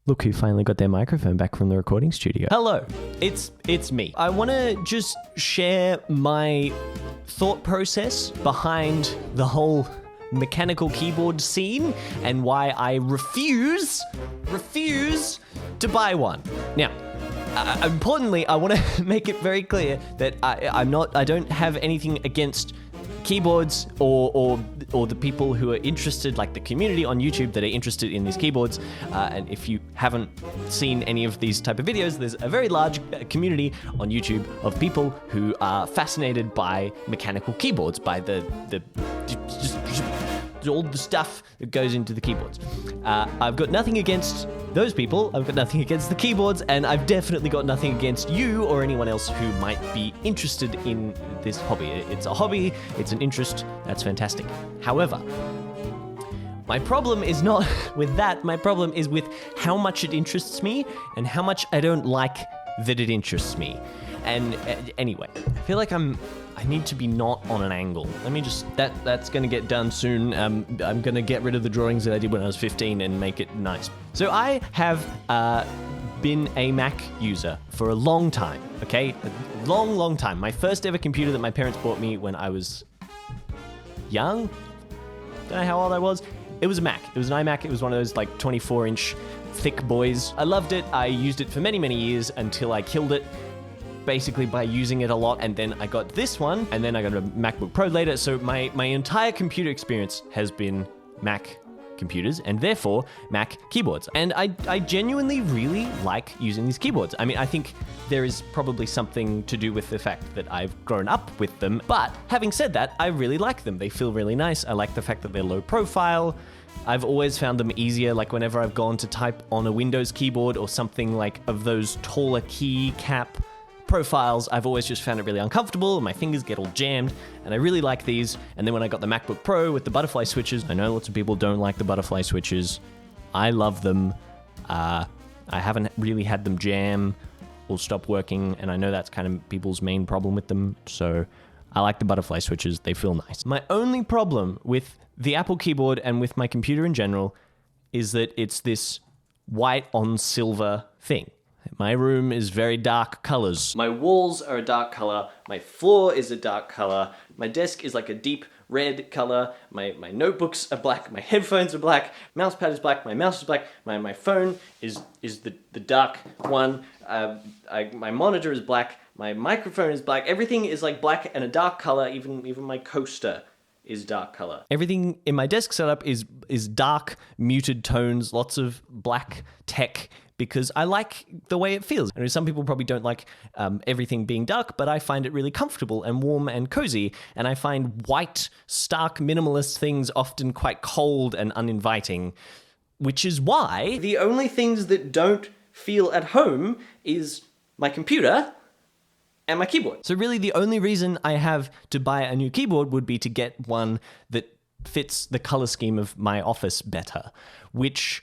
Look who finally got their microphone back from the recording studio. Hello, it's me. I want to just share my thought process behind the whole mechanical keyboard scene and why I refuse to buy one. Now, importantly, I want to make it very clear that I don't have anything against keyboards or the people who are interested, like the community on YouTube that are interested in these keyboards. And if you haven't seen any of these type of videos, there's a very large community on YouTube of people who are fascinated by mechanical keyboards, by all the stuff that goes into the keyboards. I've got nothing against those people, I've got nothing against the keyboards, and I've definitely got nothing against you or anyone else who might be interested in this hobby. It's a hobby, it's an interest, that's fantastic. However, my problem is not with that, my problem is with how much it interests me and how much I don't like that it interests me. And anyway, I feel like I need to be not on an angle. Let me just, that's gonna get done soon. I'm gonna get rid of the drawings that I did when I was 15 and make it nice. So I have been a Mac user for a long time, okay? A long time. My first ever computer that my parents bought me when I was young, don't know how old I was, it was a Mac. It was an iMac. It was one of those like 24-inch thick boys. I loved it. I used it for many years until I killed it, basically by using it a lot, and then I got this one, and then I got a MacBook Pro later, so my entire computer experience has been Mac computers, and therefore Mac keyboards. And I genuinely really like using these keyboards. I mean, I think there is probably something to do with the fact that I've grown up with them, but having said that, I really like them. They feel really nice. I like the fact that they're low profile. I've always found them easier, like whenever I've gone to type on a Windows keyboard or something like of those taller keycap profiles, I've always just found it really uncomfortable and my fingers get all jammed, and I really like these. And then when I got the MacBook Pro with the butterfly switches, I know lots of people don't like the butterfly switches. I love them. I haven't really had them jam or stop working, and I know that's kind of people's main problem with them, so I like the butterfly switches. They feel nice. My only problem with the Apple keyboard and with my computer in general is that it's this white on silver thing. My room is very dark colors. My walls are a dark color. My floor is a dark color. My desk is like a deep red color. My notebooks are black. My headphones are black. Mousepad is black. My mouse is black. My phone is the dark one. My monitor is black. My microphone is black. Everything is like black and a dark color. Even my coaster is dark color. Everything in my desk setup is dark, muted tones, lots of black tech, because I like the way it feels. I know some people probably don't like everything being dark, but I find it really comfortable and warm and cozy, and I find white, stark, minimalist things often quite cold and uninviting, which is why the only things that don't feel at home is my computer and my keyboard. So really the only reason I have to buy a new keyboard would be to get one that fits the color scheme of my office better, which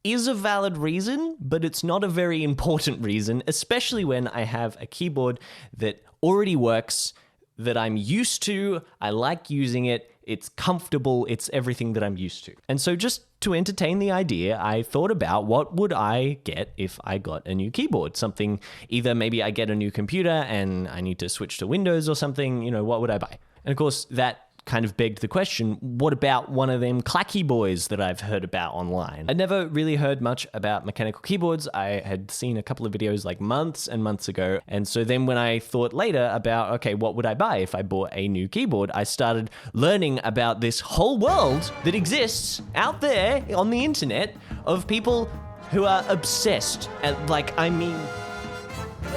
is a valid reason, but it's not a very important reason, especially when I have a keyboard that already works, that I'm used to, I like using it, it's comfortable, it's everything that I'm used to. And so just to entertain the idea, I thought about what would I get if I got a new keyboard? Something, either maybe I get a new computer and I need to switch to Windows or something, what would I buy? And of course, that kind of begged the question, what about one of them clacky boys that I've heard about online? I'd never really heard much about mechanical keyboards. I had seen a couple of videos like months and months ago. And so then when I thought later about, okay, what would I buy if I bought a new keyboard? I started learning about this whole world that exists out there on the internet of people who are obsessed, and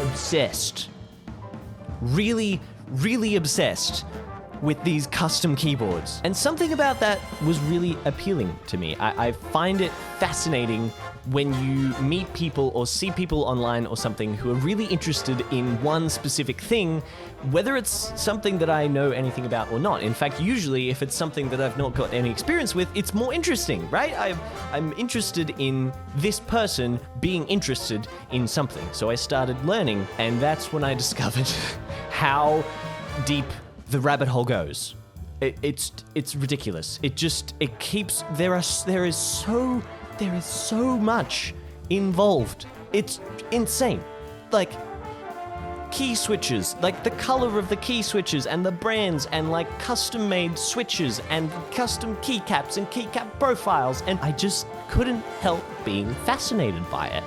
obsessed. Really, really obsessed with these custom keyboards. And something about that was really appealing to me. I find it fascinating when you meet people or see people online or something who are really interested in one specific thing, whether it's something that I know anything about or not. In fact, usually if it's something that I've not got any experience with, it's more interesting, right? I'm interested in this person being interested in something. So I started learning, and that's when I discovered how deep the rabbit hole goes. It's ridiculous. There is so there is so much involved. It's insane. Like, key switches, like the color of the key switches and the brands and like custom made switches and custom keycaps and keycap profiles, and I just couldn't help being fascinated by it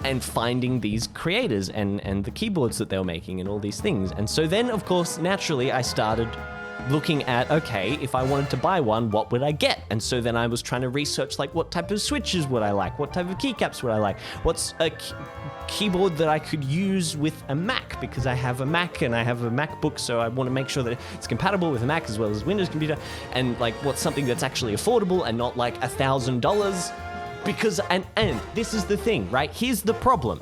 and finding these creators and the keyboards that they were making and all these things. And so then, of course, naturally I started looking at, okay, if I wanted to buy one, what would I get? And so then I was trying to research, like, what type of switches would I like? What type of keycaps would I like? What's a keyboard that I could use with a Mac? Because I have a Mac and I have a MacBook, so I want to make sure that it's compatible with a Mac as well as Windows computer. And like, what's something that's actually affordable and not like $1,000? Because, and this is the thing, right? Here's the problem.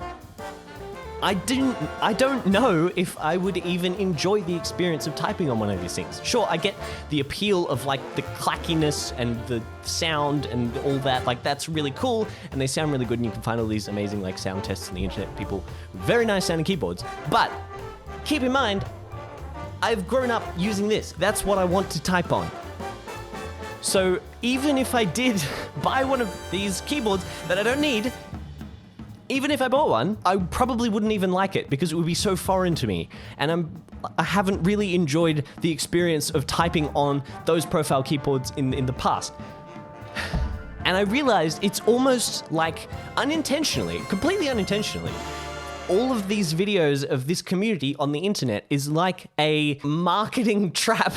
I don't know if I would even enjoy the experience of typing on one of these things. Sure, I get the appeal of like the clackiness and the sound and all that. Like, that's really cool, and they sound really good, and you can find all these amazing like sound tests on the internet, people with very nice sounding keyboards. But keep in mind, I've grown up using this. That's what I want to type on. So even if I did buy one of these keyboards that I don't need, even if I bought one, I probably wouldn't even like it because it would be so foreign to me. And I haven't really enjoyed the experience of typing on those profile keyboards in the past. And I realized it's almost like unintentionally, completely unintentionally, all of these videos of this community on the internet is like a marketing trap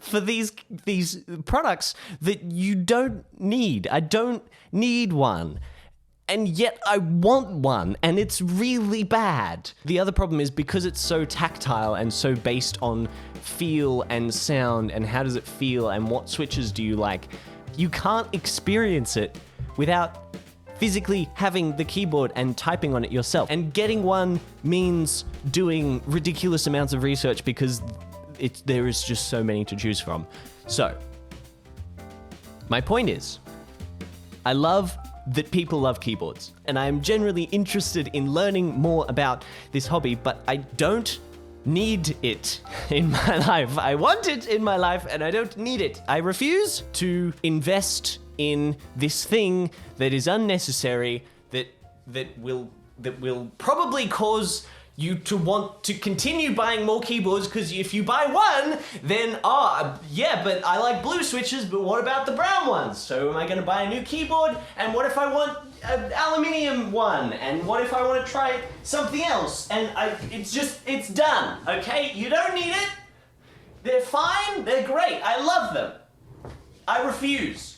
for these products that you don't need. I don't need one. And yet I want one, and it's really bad. The other problem is because it's so tactile and so based on feel and sound and how does it feel and what switches do you like, you can't experience it without physically having the keyboard and typing on it yourself. And getting one means doing ridiculous amounts of research because there is just so many to choose from. So, my point is, I love that people love keyboards, and I'm generally interested in learning more about this hobby, but I don't need it in my life. I want it in my life, and I don't need it. I refuse to invest in this thing that is unnecessary, that will probably cause you to want to continue buying more keyboards, because if you buy one, then, yeah, but I like blue switches, but what about the brown ones? So am I gonna buy a new keyboard? And what if I want an aluminium one? And what if I wanna try something else? And it's done, okay? You don't need it. They're fine, they're great, I love them. I refuse.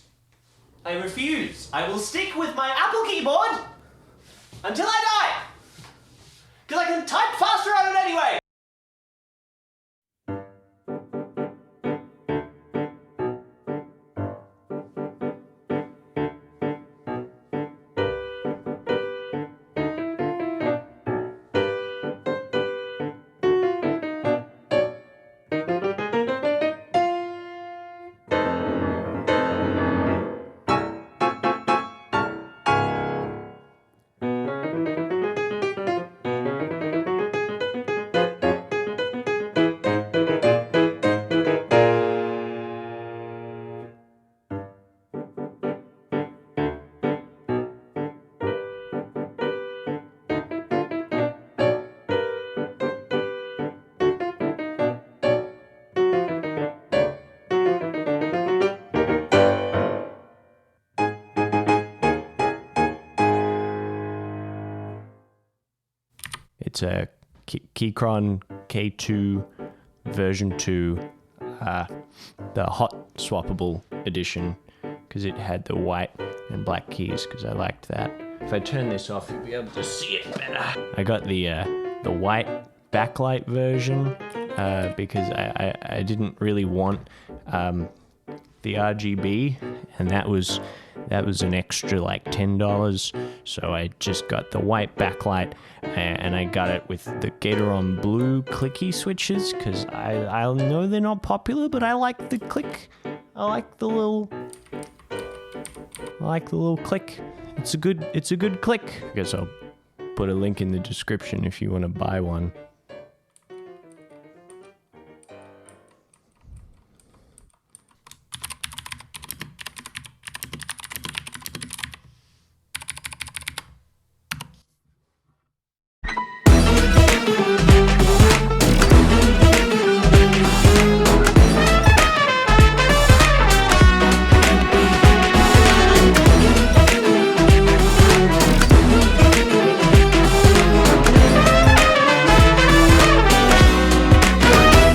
I will stick with my Apple keyboard until I die. Because I can type faster on it anyway! It's a Keychron K2 version 2, the hot swappable edition, because it had the white and black keys, because I liked that. If I turn this off, you'll be able to see it better. I got the white backlight version because I didn't really want the RGB, and that was an extra like $10, so I just got the white backlight, and I got it with the Gateron blue clicky switches, because I know they're not popular, but I like the click. I like the little click. It's a good click. I guess I'll put a link in the description if you want to buy one.